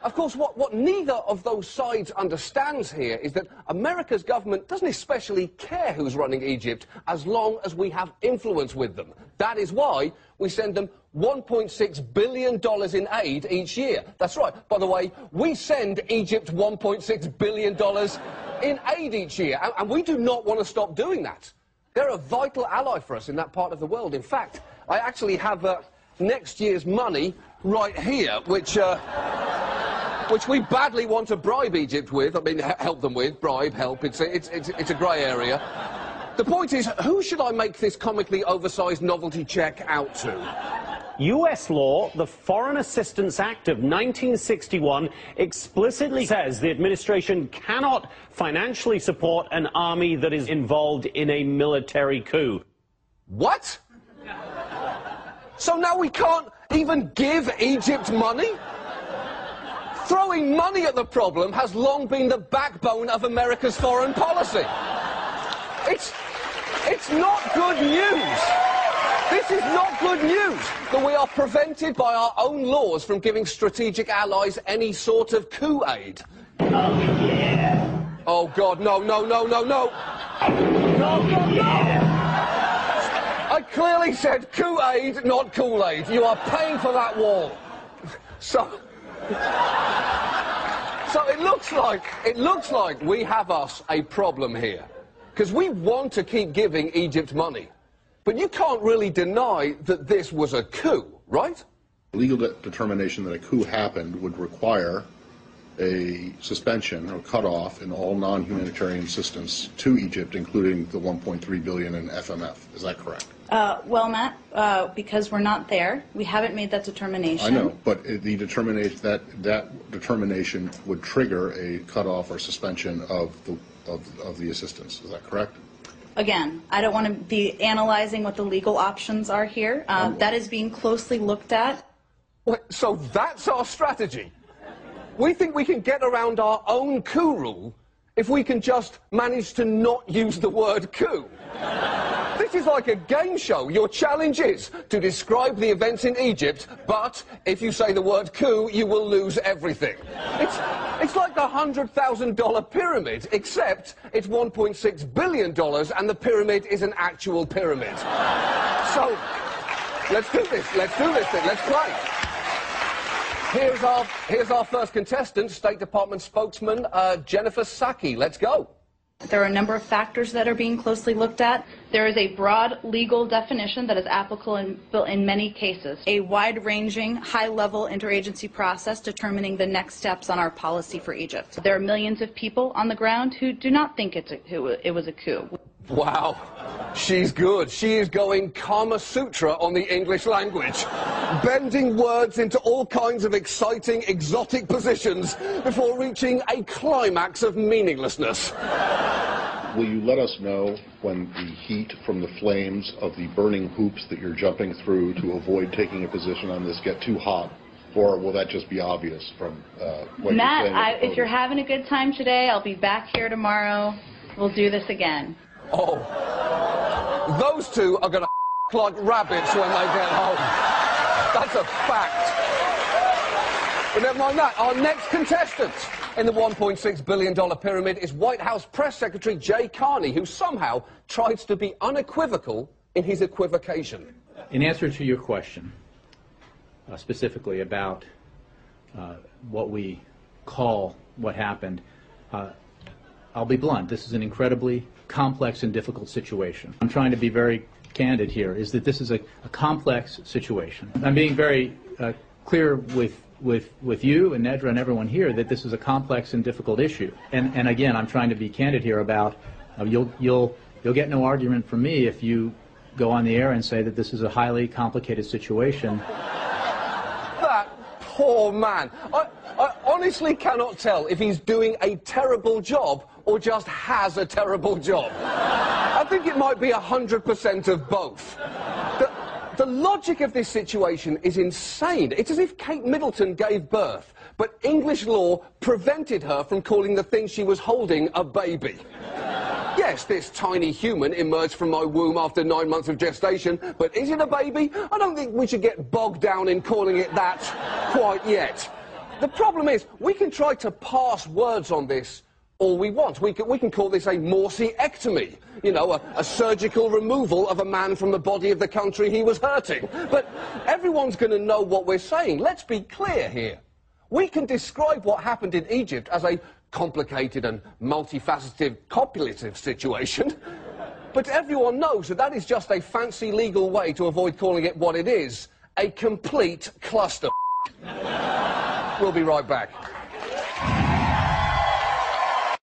Of course, what neither of those sides understands here is that America's government doesn't especially care who's running Egypt as long as we have influence with them. That is why we send them $1.6 billion in aid each year. That's right. By the way, we send Egypt $1.6 billion in aid each year, and we do not want to stop doing that. They're a vital ally for us in that part of the world. In fact, I actually have next year's money right here, which we badly want to bribe Egypt with. I mean, help them with. Bribe, help. It's a grey area. The point is, who should I make this comically oversized novelty check out to? US law, the Foreign Assistance Act of 1961, explicitly says the administration cannot financially support an army that is involved in a military coup. What? So now we can't even give Egypt money? Throwing money at the problem has long been the backbone of America's foreign policy. It's not good news. This is not good news, that we are prevented by our own laws from giving strategic allies any sort of coup aid. Oh, yeah. Oh, God, no, no, no, no, no. No, no, no. I clearly said coup aid, not Kool-Aid. You are paying for that wall. So it looks like we have us a problem here, because we want to keep giving Egypt money. But you can't really deny that this was a coup, right? Legal determination that a coup happened would require a suspension or cutoff in all non-humanitarian assistance to Egypt, including the $1.3 billion in FMF. Is that correct? Well, Matt, because we're not there, we haven't made that determination. I know, but the determination that determination would trigger a cutoff or suspension of the assistance. Is that correct? Again, I don't want to be analyzing what the legal options are here. That is being closely looked at. Wait, so that's our strategy? We think we can get around our own coup rule if we can just manage to not use the word coup. This is like a game show. Your challenge is to describe the events in Egypt, but if you say the word coup, you will lose everything. It's like the $100,000 pyramid, except it's $1.6 billion and the pyramid is an actual pyramid. So, let's do this. Let's do this thing. Let's play. Here's our first contestant, State Department spokesman Jennifer Psaki. Let's go. There are a number of factors that are being closely looked at. There is a broad legal definition that is applicable in many cases. A wide-ranging, high-level interagency process determining the next steps on our policy for Egypt. There are millions of people on the ground who do not think it was a coup. Wow, she's good. She is going Kama Sutra on the English language, bending words into all kinds of exciting, exotic positions before reaching a climax of meaninglessness. Will you let us know when the heat from the flames of the burning hoops that you're jumping through to avoid taking a position on this get too hot? Or will that just be obvious from what Matt, you're saying? if you're having a good time today, I'll be back here tomorrow. We'll do this again. Oh, those two are going to like rabbits when they get home. That's a fact. But never mind that. Our next contestant in the $1.6 billion pyramid is White House Press Secretary Jay Carney, who somehow tries to be unequivocal in his equivocation. In answer to your question, specifically about what we call what happened, I'll be blunt. This is an incredibly complex and difficult situation. I'm trying to be very candid here, is that this is a complex situation. I'm being very clear with you and Nedra and everyone here that this is a complex and difficult issue. And again, I'm trying to be candid here about you'll get no argument from me if you go on the air and say that this is a highly complicated situation. That poor man. I honestly cannot tell if he's doing a terrible job or just has a terrible job. I think it might be 100% of both. The logic of this situation is insane. It's as if Kate Middleton gave birth, but English law prevented her from calling the thing she was holding a baby. Yes, this tiny human emerged from my womb after 9 months of gestation, but is it a baby? I don't think we should get bogged down in calling it that quite yet. The problem is, we can try to parse words on this all we want. We can call this a Morsiectomy, you know, a surgical removal of a man from the body of the country he was hurting. But everyone's going to know what we're saying. Let's be clear here. We can describe what happened in Egypt as a complicated and multifaceted copulative situation, but everyone knows that that is just a fancy legal way to avoid calling it what it is, a complete cluster. We'll be right back.